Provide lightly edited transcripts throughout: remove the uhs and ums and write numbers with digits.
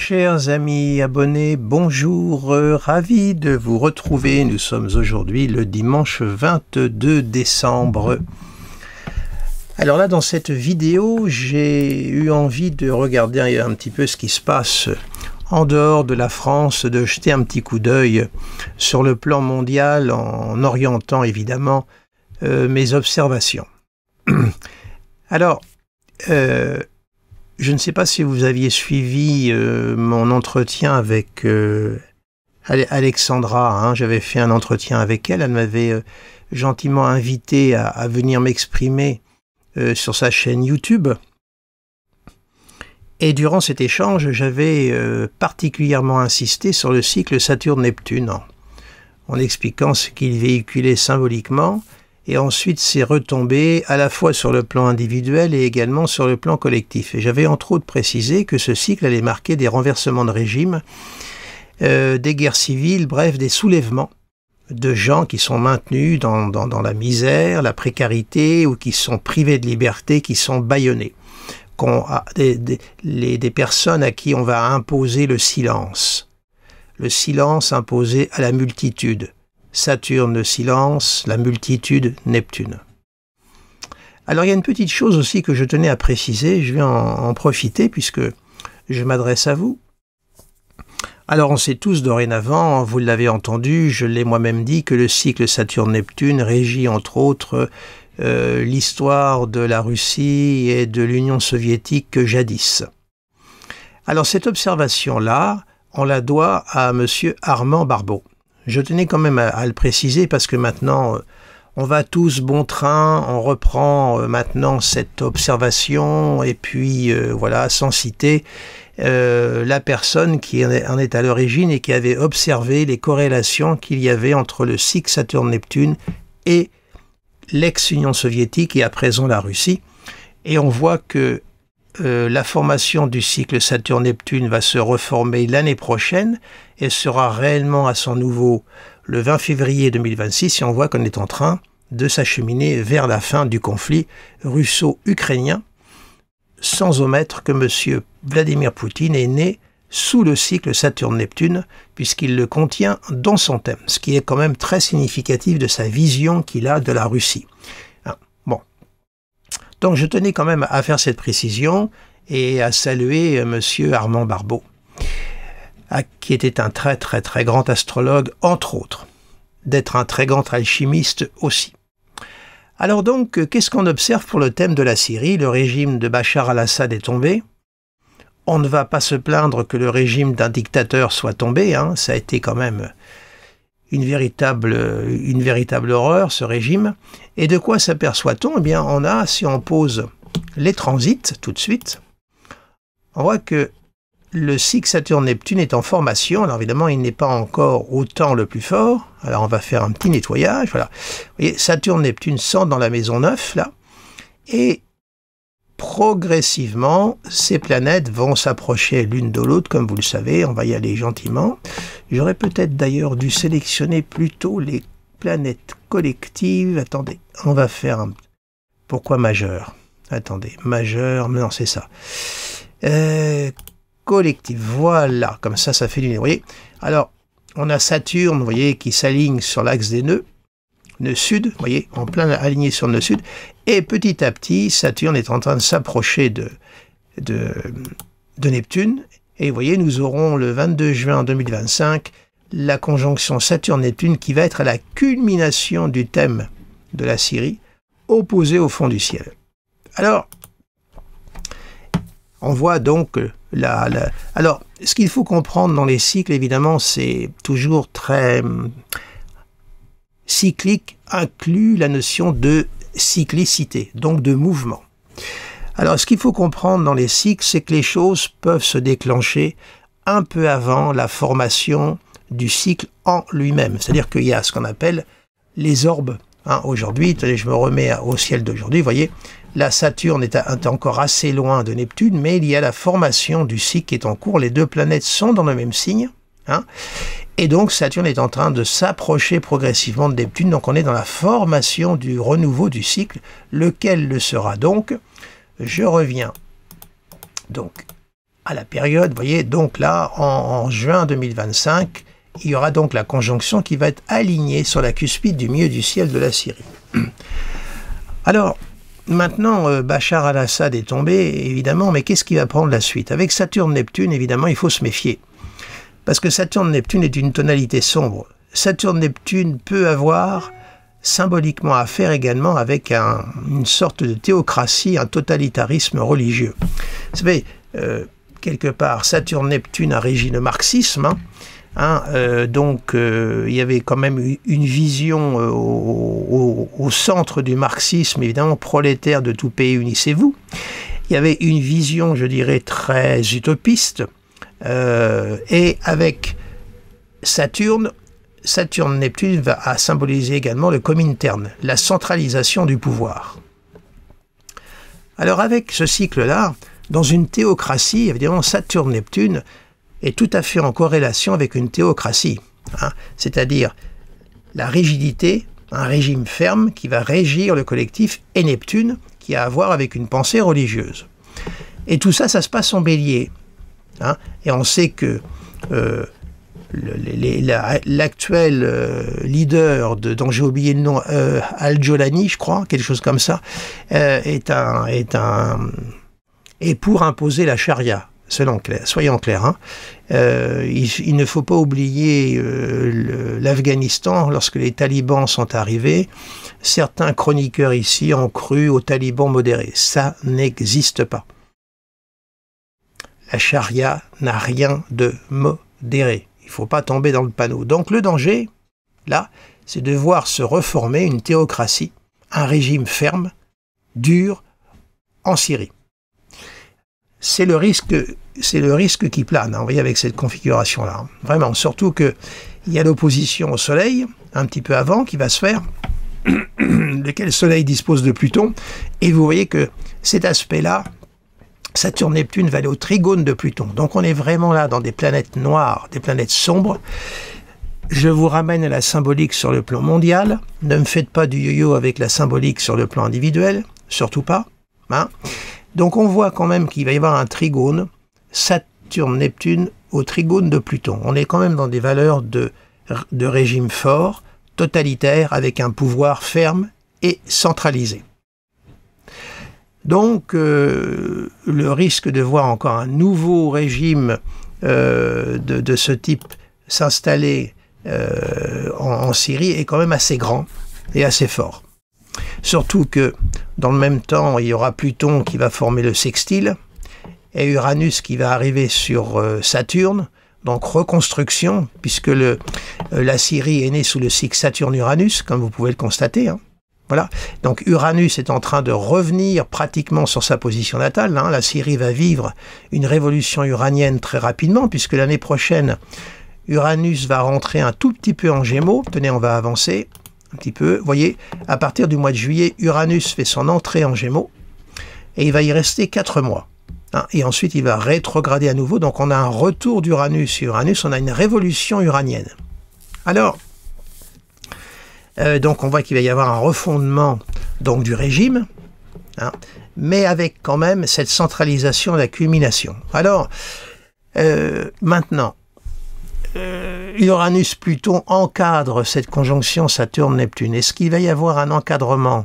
Chers amis abonnés, bonjour, ravi de vous retrouver. Nous sommes aujourd'hui le dimanche 22 décembre. Alors là, dans cette vidéo, j'ai eu envie de regarder un petit peu ce qui se passe en dehors de la France, de jeter un petit coup d'œil sur le plan mondial en orientant évidemment mes observations. Alors, je ne sais pas si vous aviez suivi mon entretien avec Alexandra. J'avais fait un entretien avec elle. Elle m'avait gentiment invité à venir m'exprimer sur sa chaîne YouTube. Et durant cet échange, j'avais particulièrement insisté sur le cycle Saturne-Neptune, en expliquant ce qu'il véhiculait symboliquement. Et ensuite, c'est retombé à la fois sur le plan individuel et également sur le plan collectif. Et j'avais entre autres précisé que ce cycle allait marquer des renversements de régime, des guerres civiles, bref, des soulèvements de gens qui sont maintenus dans la misère, la précarité, ou qui sont privés de liberté, qui sont bâillonnés. Des personnes à qui on va imposer le silence imposé à la multitude. Saturne, le silence, la multitude, Neptune. Alors il y a une petite chose aussi que je tenais à préciser, je vais en profiter puisque je m'adresse à vous. Alors on sait tous dorénavant, vous l'avez entendu, je l'ai moi-même dit, que le cycle Saturne-Neptune régit entre autres l'histoire de la Russie et de l'Union soviétique jadis. Alors cette observation-là, on la doit à monsieur Armand Barbeau. Je tenais quand même à le préciser parce que maintenant, on va tous bon train, on reprend maintenant cette observation et puis voilà, sans citer la personne qui en est à l'origine et qui avait observé les corrélations qu'il y avait entre le cycle Saturne-Neptune et l'ex-Union soviétique et à présent la Russie. Et on voit que la formation du cycle Saturne-Neptune va se reformer l'année prochaine et sera réellement à son niveau le 20 février 2026 et on voit qu'on est en train de s'acheminer vers la fin du conflit russo-ukrainien, sans omettre que M. Vladimir Poutine est né sous le cycle Saturne-Neptune puisqu'il le contient dans son thème, ce qui est quand même très significatif de sa vision qu'il a de la Russie. Bon. Donc je tenais quand même à faire cette précision et à saluer M. Armand Barbeau, qui était un très grand astrologue, entre autres, d'être un très grand alchimiste aussi. Alors donc, qu'est-ce qu'on observe pour le thème de la Syrie? Le régime de Bachar al-Assad est tombé. On ne va pas se plaindre que le régime d'un dictateur soit tombé, ça a été quand même une véritable horreur, ce régime. Et de quoi s'aperçoit-on? Eh bien, on a, si on pose les transits tout de suite, on voit que le cycle Saturne-Neptune est en formation. Alors évidemment, il n'est pas encore au temps le plus fort. Alors on va faire un petit nettoyage. Voilà. Vous voyez, Saturne-Neptune sont dans la maison 9, là. Et progressivement, ces planètes vont s'approcher l'une de l'autre, comme vous le savez. On va y aller gentiment. J'aurais peut-être d'ailleurs dû sélectionner plutôt les planètes collectives. Attendez, on va faire un... Pourquoi majeur? Attendez, majeur, non, c'est ça. Collective, voilà, comme ça fait du nez. Vous voyez, alors, on a Saturne, vous voyez, qui s'aligne sur l'axe des nœuds sud, vous voyez, en plein aligné sur le nœud sud, et petit à petit, Saturne est en train de s'approcher de Neptune, et vous voyez, nous aurons le 22 juin 2025 la conjonction Saturne-Neptune qui va être à la culmination du thème de la Syrie, opposée au fond du ciel. Alors, on voit donc Alors, ce qu'il faut comprendre dans les cycles, évidemment, c'est toujours très cyclique, inclut la notion de cyclicité, donc de mouvement. Alors, ce qu'il faut comprendre dans les cycles, c'est que les choses peuvent se déclencher un peu avant la formation du cycle en lui-même. C'est-à-dire qu'il y a ce qu'on appelle les orbes. Aujourd'hui, je me remets au ciel d'aujourd'hui, vous voyez, la Saturne est encore assez loin de Neptune, mais il y a la formation du cycle qui est en cours. Les deux planètes sont dans le même signe. Et donc, Saturne est en train de s'approcher progressivement de Neptune. Donc, on est dans la formation du renouveau du cycle, lequel le sera donc. Je reviens donc à la période, vous voyez, donc là, en juin 2025, il y aura donc la conjonction qui va être alignée sur la cuspide du milieu du ciel de la Syrie. Alors, maintenant, Bachar al-Assad est tombé, évidemment, mais qu'est-ce qui va prendre la suite? Avec Saturne-Neptune, évidemment, il faut se méfier. Parce que Saturne-Neptune est d'une tonalité sombre. Saturne-Neptune peut avoir symboliquement à faire également avec une sorte de théocratie, un totalitarisme religieux. Vous savez, quelque part, Saturne-Neptune a régi le marxisme, donc il y avait quand même une vision au centre du marxisme, évidemment prolétaire de tout pays, unissez-vous. Il y avait une vision, je dirais, très utopiste, et avec Saturne-Neptune va symboliser également le Komintern, la centralisation du pouvoir. Alors avec ce cycle-là, dans une théocratie, évidemment, Saturne-Neptune est tout à fait en corrélation avec une théocratie, c'est-à-dire la rigidité, un régime ferme qui va régir le collectif, et Neptune qui a à voir avec une pensée religieuse. Et tout ça, ça se passe en bélier. Et on sait que l'actuel leader dont j'ai oublié le nom, Al-Jolani, je crois, quelque chose comme ça, est pour imposer la charia. Soyons clairs. Il ne faut pas oublier l'Afghanistan. Lorsque les talibans sont arrivés, certains chroniqueurs ici ont cru aux talibans modérés. Ça n'existe pas. La charia n'a rien de modéré. Il ne faut pas tomber dans le panneau. Donc le danger, là, c'est de voir se reformer une théocratie, un régime ferme, dur, en Syrie. C'est le risque qui plane, vous voyez, avec cette configuration-là. Vraiment, surtout qu'il y a l'opposition au Soleil, un petit peu avant, qui va se faire, lequel Soleil dispose de Pluton, et vous voyez que cet aspect-là, Saturne-Neptune va aller au trigone de Pluton. Donc on est vraiment là dans des planètes noires, des planètes sombres. Je vous ramène à la symbolique sur le plan mondial. Ne me faites pas du yo-yo avec la symbolique sur le plan individuel, surtout pas. Donc on voit quand même qu'il va y avoir un trigone, Saturne-Neptune au trigone de Pluton. On est quand même dans des valeurs de régime fort, totalitaire, avec un pouvoir ferme et centralisé. Donc, le risque de voir encore un nouveau régime de ce type s'installer en Syrie est quand même assez grand et assez fort. Surtout que, dans le même temps, il y aura Pluton qui va former le sextile et Uranus qui va arriver sur Saturne, donc reconstruction, puisque la Syrie est née sous le cycle Saturne-Uranus, comme vous pouvez le constater. Voilà. Donc Uranus est en train de revenir pratiquement sur sa position natale. La Syrie va vivre une révolution uranienne très rapidement, puisque l'année prochaine, Uranus va rentrer un tout petit peu en Gémeaux. Tenez, on va avancer un petit peu. Vous voyez, à partir du mois de juillet, Uranus fait son entrée en Gémeaux, et il va y rester 4 mois. Et ensuite, il va rétrograder à nouveau. Donc on a un retour d'Uranus sur Uranus, on a une révolution uranienne. Alors, donc on voit qu'il va y avoir un refondement donc, du régime, mais avec quand même cette centralisation, la culmination. Alors, maintenant, Uranus-Pluton encadre cette conjonction Saturne-Neptune. Est-ce qu'il va y avoir un encadrement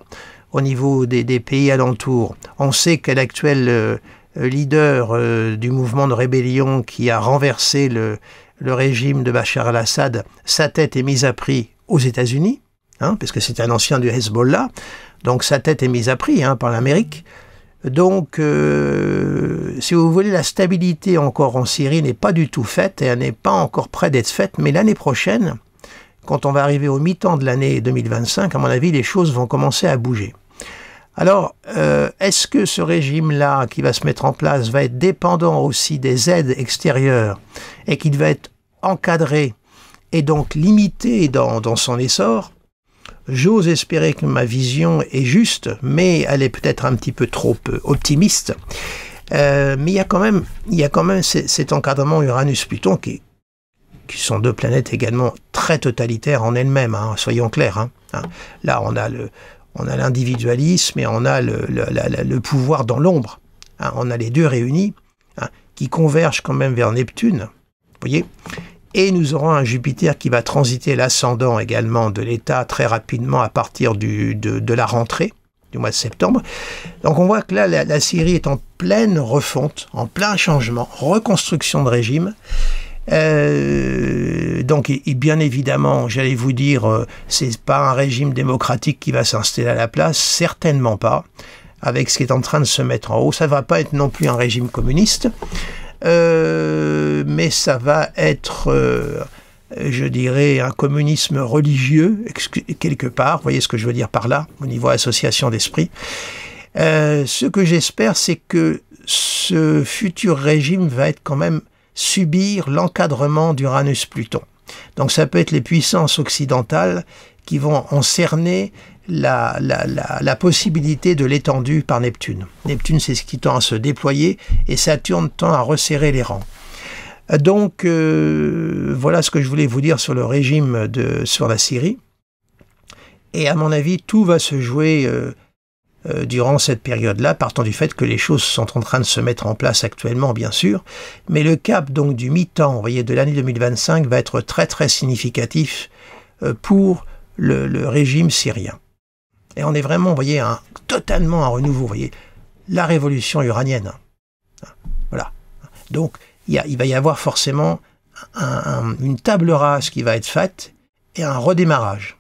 au niveau des pays alentours? On sait que l'actuel leader du mouvement de rébellion qui a renversé le régime de Bachar al-Assad, sa tête est mise à prix aux États-Unis, parce que c'est un ancien du Hezbollah, donc sa tête est mise à prix par l'Amérique. Donc, si vous voulez, la stabilité encore en Syrie n'est pas du tout faite, et elle n'est pas encore près d'être faite, mais l'année prochaine, quand on va arriver au mi-temps de l'année 2025, à mon avis, les choses vont commencer à bouger. Alors, est-ce que ce régime-là qui va se mettre en place va être dépendant aussi des aides extérieures et qu'il va être encadré et donc limité dans son essor? J'ose espérer que ma vision est juste, mais elle est peut-être un petit peu trop optimiste. Mais il y a quand même cet encadrement Uranus-Pluton qui sont deux planètes également très totalitaires en elles-mêmes, soyons clairs. Là, on a l'individualisme et on a le pouvoir dans l'ombre. On a les deux réunis qui convergent quand même vers Neptune, vous voyez. Et nous aurons un Jupiter qui va transiter l'ascendant également de l'état très rapidement à partir de la rentrée du mois de septembre. Donc on voit que là, la Syrie est en pleine refonte, en plein changement, reconstruction de régime. Donc, et bien évidemment, j'allais vous dire, c'est pas un régime démocratique qui va s'installer à la place, certainement pas. Avec ce qui est en train de se mettre en haut, ça va pas être non plus un régime communiste, mais ça va être, je dirais, un communisme religieux, quelque part, vous voyez ce que je veux dire par là, au niveau association d'esprit. Ce que j'espère, c'est que ce futur régime va être quand même subir l'encadrement d'Uranus-Pluton. Donc ça peut être les puissances occidentales qui vont en cerner la possibilité de l'étendue par Neptune. Neptune, c'est ce qui tend à se déployer et Saturne tend à resserrer les rangs. Donc voilà ce que je voulais vous dire sur le régime sur la Syrie. Et à mon avis, tout va se jouer durant cette période-là, partant du fait que les choses sont en train de se mettre en place actuellement, bien sûr, mais le cap donc du mi-temps, vous voyez, de l'année 2025 va être très très significatif pour le régime syrien. Et on est vraiment, vous voyez, totalement un renouveau, vous voyez, la révolution uranienne. Voilà. Donc, il va y avoir forcément une table rase qui va être faite et un redémarrage.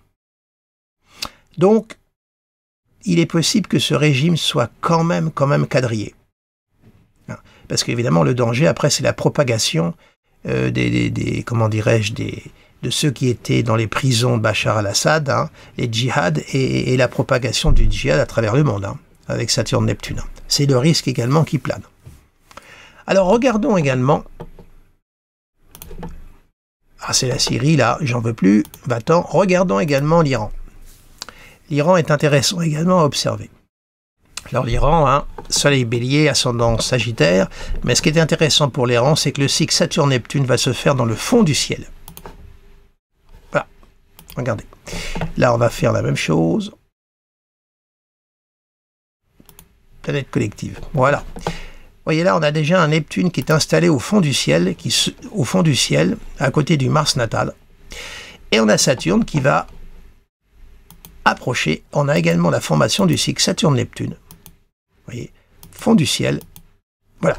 Donc, il est possible que ce régime soit quand même quadrillé. Parce qu'évidemment, le danger, après, c'est la propagation comment dirais-je, de ceux qui étaient dans les prisons de Bachar al-Assad, les djihad, et la propagation du djihad à travers le monde, avec Saturne-Neptune. C'est le risque également qui plane. Alors, regardons également... Ah, c'est la Syrie, là, j'en veux plus, va-t'en. Regardons également l'Iran. L'Iran est intéressant également à observer. Alors l'Iran, Soleil Bélier, ascendant Sagittaire, mais ce qui est intéressant pour l'Iran, c'est que le cycle Saturne-Neptune va se faire dans le fond du ciel. Voilà, regardez. Là, on va faire la même chose. Planète collective, voilà. Vous voyez là, on a déjà un Neptune qui est installé au fond du ciel, à côté du Mars natal. Et on a Saturne qui va approcher. On a également la formation du cycle Saturne-Neptune. Vous voyez, fond du ciel, voilà,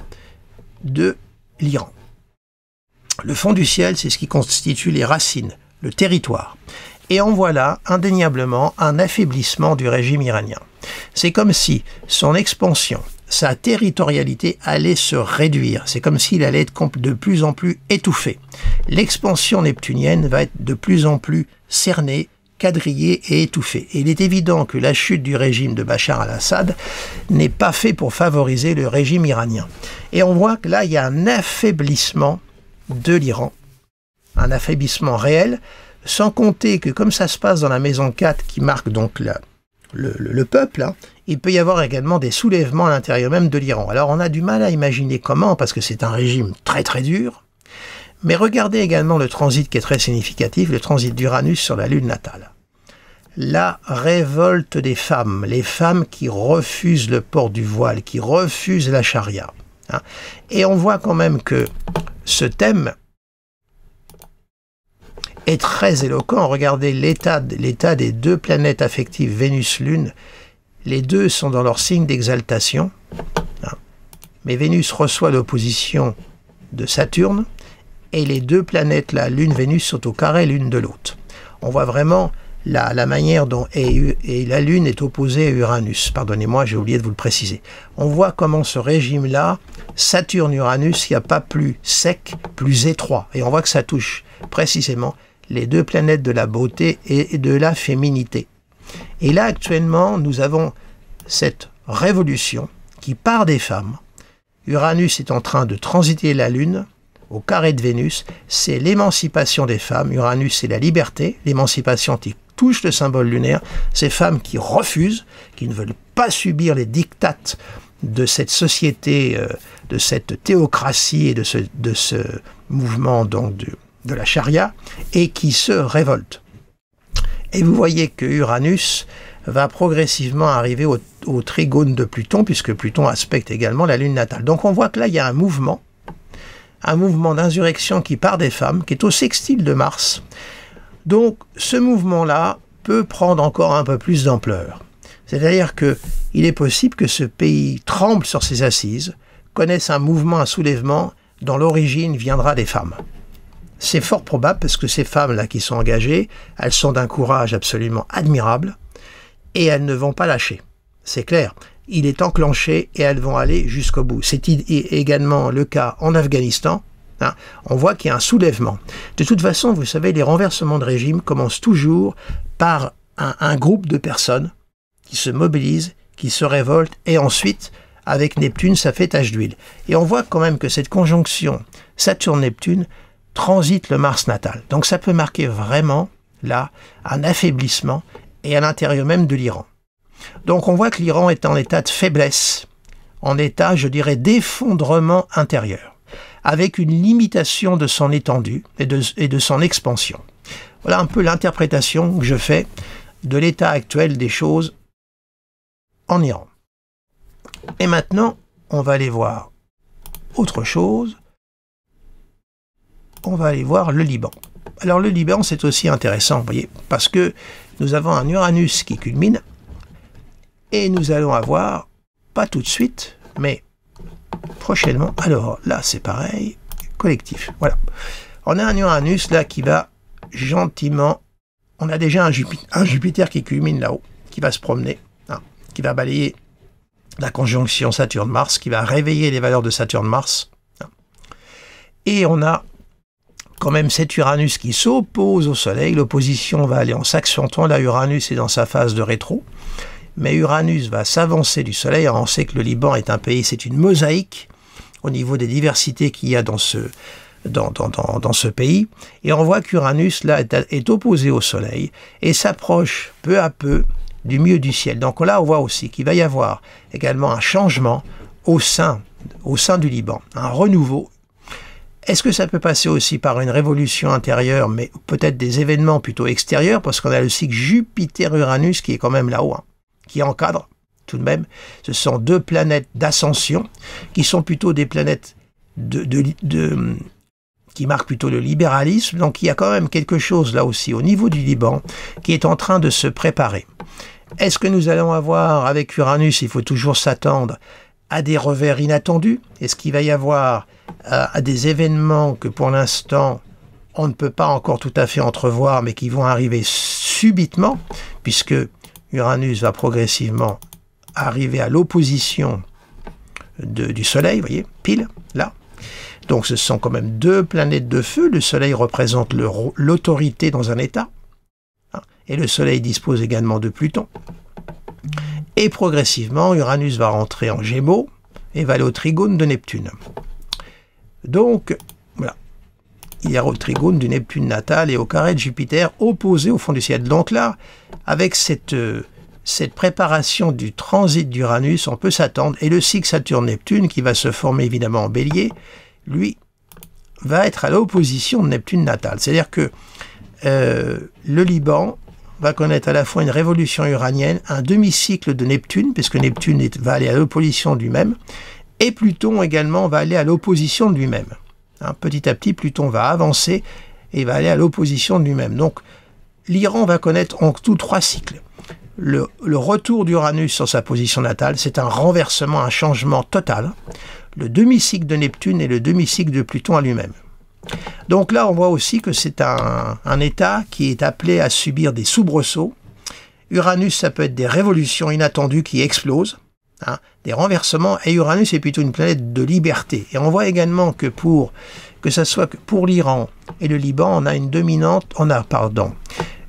de l'Iran. Le fond du ciel, c'est ce qui constitue les racines, le territoire. Et on voit là, indéniablement, un affaiblissement du régime iranien. C'est comme si son expansion, sa territorialité allait se réduire. C'est comme s'il allait être de plus en plus étouffé. L'expansion neptunienne va être de plus en plus cernée, quadrillé et étouffé. Et il est évident que la chute du régime de Bachar al-Assad n'est pas fait pour favoriser le régime iranien. Et on voit que là, il y a un affaiblissement de l'Iran, un affaiblissement réel, sans compter que comme ça se passe dans la maison 4 qui marque donc le peuple, il peut y avoir également des soulèvements à l'intérieur même de l'Iran. Alors on a du mal à imaginer comment, parce que c'est un régime très très dur. Mais regardez également le transit qui est très significatif, le transit d'Uranus sur la lune natale. La révolte des femmes, les femmes qui refusent le port du voile, qui refusent la charia. Et on voit quand même que ce thème est très éloquent. Regardez l'état des deux planètes affectives, Vénus-Lune. Les deux sont dans leur signe d'exaltation. Mais Vénus reçoit l'opposition de Saturne. Et les deux planètes, la Lune, Vénus, sont au carré l'une de l'autre. On voit vraiment la manière dont et la Lune est opposée à Uranus. Pardonnez-moi, j'ai oublié de vous le préciser. On voit comment ce régime-là, Saturne-Uranus, il n'y a pas plus sec, plus étroit. Et on voit que ça touche précisément les deux planètes de la beauté et de la féminité. Et là, actuellement, nous avons cette révolution qui part des femmes. Uranus est en train de transiter la Lune au carré de Vénus, c'est l'émancipation des femmes. Uranus, c'est la liberté, l'émancipation qui touche le symbole lunaire. Ces femmes qui refusent, qui ne veulent pas subir les dictates de cette société, de cette théocratie et de ce mouvement donc de la charia, et qui se révoltent. Et vous voyez que Uranus va progressivement arriver au trigone de Pluton, puisque Pluton aspecte également la lune natale. Donc on voit que là, il y a un mouvement un mouvement d'insurrection qui part des femmes, qui est au sextile de Mars. Donc ce mouvement-là peut prendre encore un peu plus d'ampleur. C'est-à-dire qu'il est possible que ce pays tremble sur ses assises, connaisse un mouvement, un soulèvement dont l'origine viendra des femmes. C'est fort probable parce que ces femmes-là qui sont engagées, elles sont d'un courage absolument admirable et elles ne vont pas lâcher. C'est clair, il est enclenché et elles vont aller jusqu'au bout. C'est également le cas en Afghanistan. Hein. On voit qu'il y a un soulèvement. De toute façon, vous savez, les renversements de régime commencent toujours par un groupe de personnes qui se mobilisent, qui se révoltent et ensuite, avec Neptune, ça fait tache d'huile. Et on voit quand même que cette conjonction Saturne-Neptune transite le Mars natal. Donc ça peut marquer vraiment, là, un affaiblissement et à l'intérieur même de l'Iran. Donc on voit que l'Iran est en état de faiblesse, en état, je dirais, d'effondrement intérieur, avec une limitation de son étendue et de son expansion. Voilà un peu l'interprétation que je fais de l'état actuel des choses en Iran. Et maintenant, on va aller voir autre chose. On va aller voir le Liban. Alors le Liban, c'est aussi intéressant, vous voyez, parce que nous avons un Uranus qui culmine, et nous allons avoir, pas tout de suite, mais prochainement, alors là c'est pareil, collectif, voilà. On a un Uranus là qui va gentiment, on a déjà un Jupiter qui culmine là-haut, qui va se promener, hein, qui va balayer la conjonction Saturne-Mars, qui va réveiller les valeurs de Saturne-Mars. Hein. Et on a quand même cet Uranus qui s'oppose au Soleil. L'opposition va aller en s'accentuant. Là, Uranus est dans sa phase de rétro. Mais Uranus va s'avancer du Soleil. Alors, on sait que le Liban est un pays, c'est une mosaïque au niveau des diversités qu'il y a dans ce pays. Et on voit qu'Uranus, là, est opposé au Soleil et s'approche peu à peu du milieu du ciel. Donc là, on voit aussi qu'il va y avoir également un changement au sein du Liban, un renouveau. Est-ce que ça peut passer aussi par une révolution intérieure, mais peut-être des événements plutôt extérieurs, parce qu'on a le cycle Jupiter-Uranus qui est quand même là-haut, hein, qui encadre tout de même. Ce sont deux planètes d'ascension, qui sont plutôt des planètes qui marquent plutôt le libéralisme. Donc il y a quand même quelque chose là aussi au niveau du Liban qui est en train de se préparer. Est-ce que nous allons avoir avec Uranus, il faut toujours s'attendre à des revers inattendus? Est-ce qu'il va y avoir à des événements que pour l'instant on ne peut pas encore tout à fait entrevoir mais qui vont arriver subitement, puisque Uranus va progressivement arriver à l'opposition du Soleil, vous voyez, pile là. Donc ce sont quand même deux planètes de feu. Le Soleil représente l'autorité dans un état, hein, et le Soleil dispose également de Pluton. Et progressivement, Uranus va rentrer en Gémeaux et va aller au trigone de Neptune. Donc, voilà. Il y a au trigone du Neptune natal et au carré de Jupiter opposé au fond du ciel. Donc là, avec cette préparation du transit d'Uranus, on peut s'attendre, et le cycle Saturne-Neptune, qui va se former évidemment en Bélier, lui, va être à l'opposition de Neptune natal. C'est-à-dire que le Liban va connaître à la fois une révolution uranienne, un demi-cycle de Neptune, puisque Neptune va aller à l'opposition de lui-même, et Pluton également va aller à l'opposition de lui-même. Hein, petit à petit, Pluton va avancer et va aller à l'opposition de lui-même. Donc, l'Iran va connaître en tout 3 cycles. Le retour d'Uranus sur sa position natale, c'est un renversement, un changement total. Le demi-cycle de Neptune et le demi-cycle de Pluton à lui-même. Donc là, on voit aussi que c'est un état qui est appelé à subir des soubresauts. Uranus, ça peut être des révolutions inattendues qui explosent, hein, des renversements, et Uranus est plutôt une planète de liberté. Et on voit également que ce soit pour l'Iran et le Liban, on a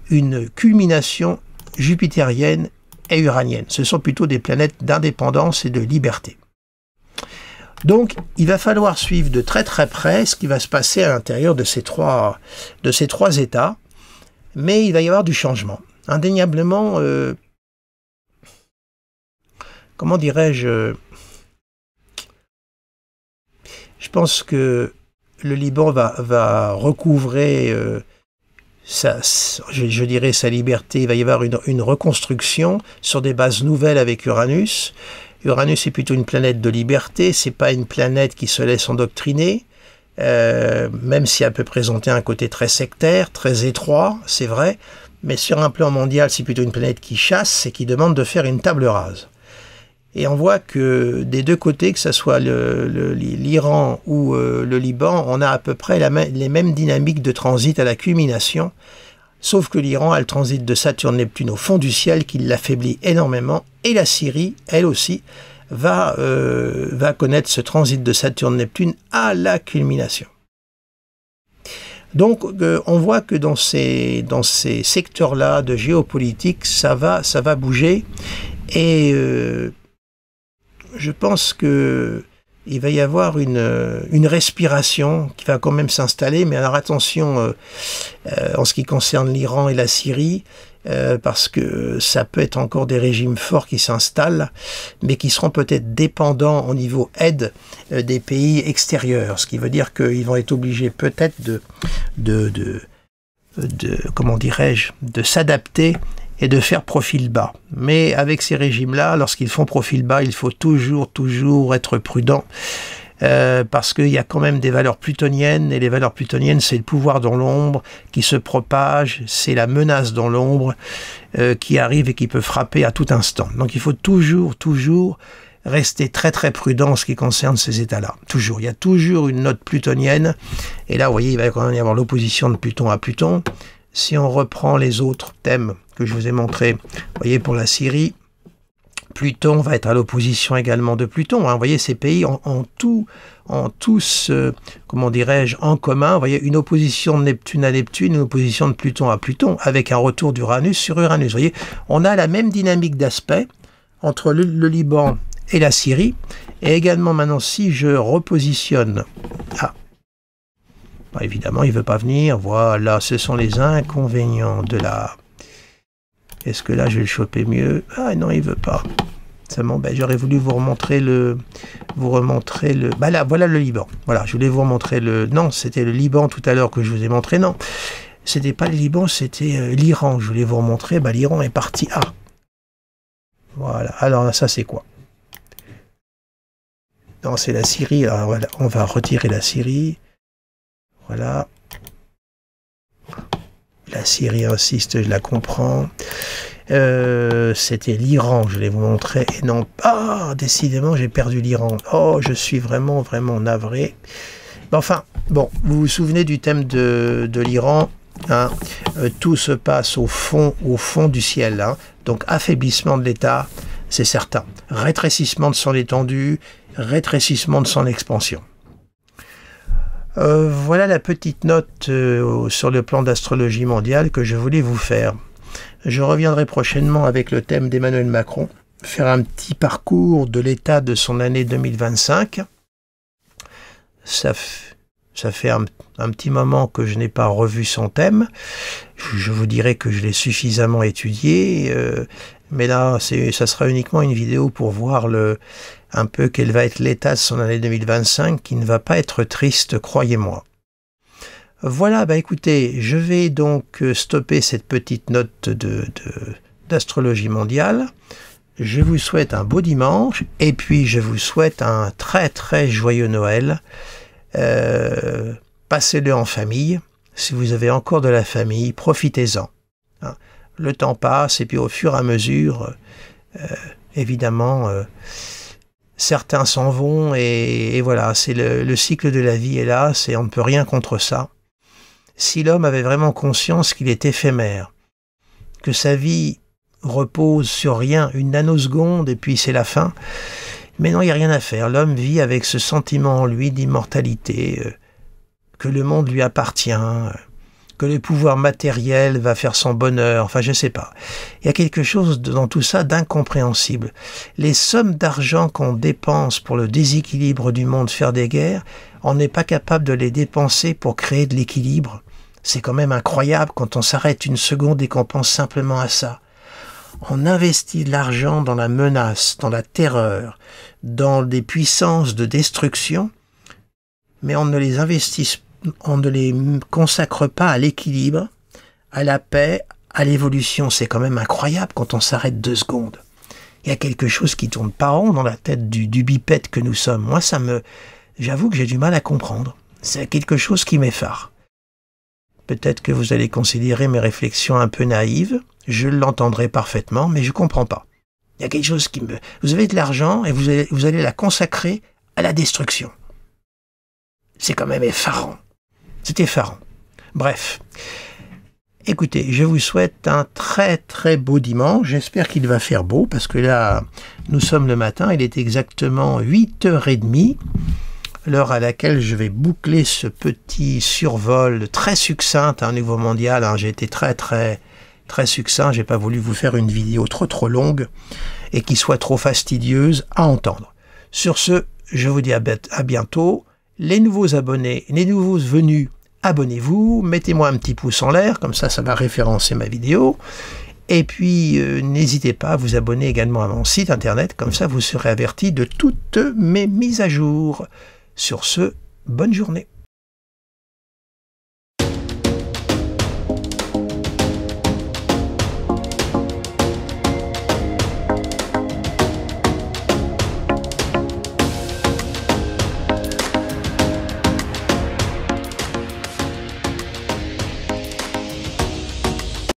une culmination jupitérienne et uranienne. Ce sont plutôt des planètes d'indépendance et de liberté. Donc, il va falloir suivre de très très près ce qui va se passer à l'intérieur de ces trois états, mais il va y avoir du changement. Indéniablement, comment dirais-je, je pense que le Liban va recouvrer je dirais sa liberté. Il va y avoir une reconstruction sur des bases nouvelles avec Uranus. Uranus est plutôt une planète de liberté, c'est pas une planète qui se laisse endoctriner. même si elle peut présenter un côté très sectaire, très étroit, c'est vrai, mais sur un plan mondial, c'est plutôt une planète qui chasse et qui demande de faire une table rase. Et on voit que des deux côtés, que ce soit l'Iran ou le Liban, on a à peu près les mêmes dynamiques de transit à la culmination, sauf que l'Iran a le transit de Saturne-Neptune au fond du ciel qui l'affaiblit énormément, et la Syrie, elle aussi, va connaître ce transit de Saturne-Neptune à la culmination. Donc on voit que dans ces secteurs-là de géopolitique, ça va bouger, et je pense que il va y avoir une respiration qui va quand même s'installer, mais alors attention en ce qui concerne l'Iran et la Syrie, parce que ça peut être encore des régimes forts qui s'installent, mais qui seront peut-être dépendants au niveau aide des pays extérieurs, ce qui veut dire qu'ils vont être obligés peut-être comment dirais-je, de s'adapter et de faire profil bas. Mais avec ces régimes-là, lorsqu'ils font profil bas, il faut toujours être prudent, parce qu'il y a quand même des valeurs plutoniennes, et les valeurs plutoniennes, c'est le pouvoir dans l'ombre qui se propage, c'est la menace dans l'ombre qui arrive et qui peut frapper à tout instant. Donc il faut toujours rester très prudent en ce qui concerne ces états-là. Toujours. Il y a toujours une note plutonienne, et là, vous voyez, il va quand même y avoir l'opposition de Pluton à Pluton. Si on reprend les autres thèmes que je vous ai montrés, vous voyez, pour la Syrie, Pluton va être à l'opposition également de Pluton. Hein. Vous voyez, ces pays ont tous, comment dirais-je, en commun. Vous voyez, une opposition de Neptune à Neptune, une opposition de Pluton à Pluton, avec un retour d'Uranus sur Uranus. Vous voyez, on a la même dynamique d'aspect entre le Liban et la Syrie. Et également, maintenant, si je repositionne... Bah, évidemment, il ne veut pas venir. Voilà, ce sont les inconvénients de la... Est-ce que là, je vais le choper mieux? Ah non, il ne veut pas. Ça m'embête. J'aurais voulu vous remontrer le... Bah là, voilà le Liban. Voilà, je voulais vous remontrer le... Non, c'était le Liban tout à l'heure que je vous ai montré. Non, c'était pas le Liban, c'était l'Iran. Je voulais vous remontrer. Bah, l'Iran est parti. Ah, voilà. Alors, ça, c'est quoi? Non, c'est la Syrie. Alors, voilà, on va retirer la Syrie. Voilà. La Syrie insiste, je la comprends. C'était l'Iran, je vais vous montrer. Et non pas, décidément, j'ai perdu l'Iran. Oh, je suis vraiment navré. Enfin, bon, vous vous souvenez du thème de l'Iran, hein, tout se passe au fond du ciel. Hein, donc, affaiblissement de l'État, c'est certain. Rétrécissement de son étendue, rétrécissement de son expansion. Voilà la petite note sur le plan d'astrologie mondiale que je voulais vous faire. Je reviendrai prochainement avec le thème d'Emmanuel Macron, faire un petit parcours de l'état de son année 2025. Ça fait un petit moment que je n'ai pas revu son thème. Je vous dirai que je l'ai suffisamment étudié, mais là, ça sera uniquement une vidéo pour voir un peu quel va être l'état de son année 2025, qui ne va pas être triste, croyez-moi. Voilà, bah écoutez, je vais donc stopper cette petite note d'astrologie mondiale. Je vous souhaite un beau dimanche, et puis je vous souhaite un très joyeux Noël. Passez-le en famille. Si vous avez encore de la famille, profitez-en. Hein. Le temps passe, et puis au fur et à mesure, évidemment... certains s'en vont, et voilà, c'est le cycle de la vie est là, on ne peut rien contre ça. Si l'homme avait vraiment conscience qu'il est éphémère, que sa vie repose sur rien, une nanoseconde, et puis c'est la fin, mais non, il n'y a rien à faire. L'homme vit avec ce sentiment en lui d'immortalité, que le monde lui appartient, que le pouvoir matériel va faire son bonheur, enfin je sais pas. Il y a quelque chose dans tout ça d'incompréhensible. Les sommes d'argent qu'on dépense pour le déséquilibre du monde, faire des guerres, on n'est pas capable de les dépenser pour créer de l'équilibre. C'est quand même incroyable quand on s'arrête une seconde et qu'on pense simplement à ça. On investit de l'argent dans la menace, dans la terreur, dans des puissances de destruction, mais on ne les consacre pas à l'équilibre, à la paix, à l'évolution. C'est quand même incroyable quand on s'arrête 2 secondes. Il y a quelque chose qui tourne pas rond dans la tête du bipède que nous sommes. Moi, j'avoue que j'ai du mal à comprendre. C'est quelque chose qui m'effare. Peut-être que vous allez considérer mes réflexions un peu naïves, je l'entendrai parfaitement, mais je ne comprends pas. Il y a quelque chose qui me... Vous avez de l'argent et vous allez la consacrer à la destruction. C'est quand même effarant. C'est effarant. Bref. Écoutez, je vous souhaite un très très beau dimanche. J'espère qu'il va faire beau parce que là, nous sommes le matin. Il est exactement 8h30, l'heure à laquelle je vais boucler ce petit survol très succinct au niveau mondial. J'ai été très très très succinct. J'ai pas voulu vous faire une vidéo trop longue et qui soit trop fastidieuse à entendre. Sur ce, je vous dis à bientôt. Les nouveaux abonnés, les nouveaux venus, abonnez-vous, mettez-moi un petit pouce en l'air, comme ça va référencer ma vidéo. Et puis, n'hésitez pas à vous abonner également à mon site internet, comme ça vous serez averti de toutes mes mises à jour. Sur ce, bonne journée.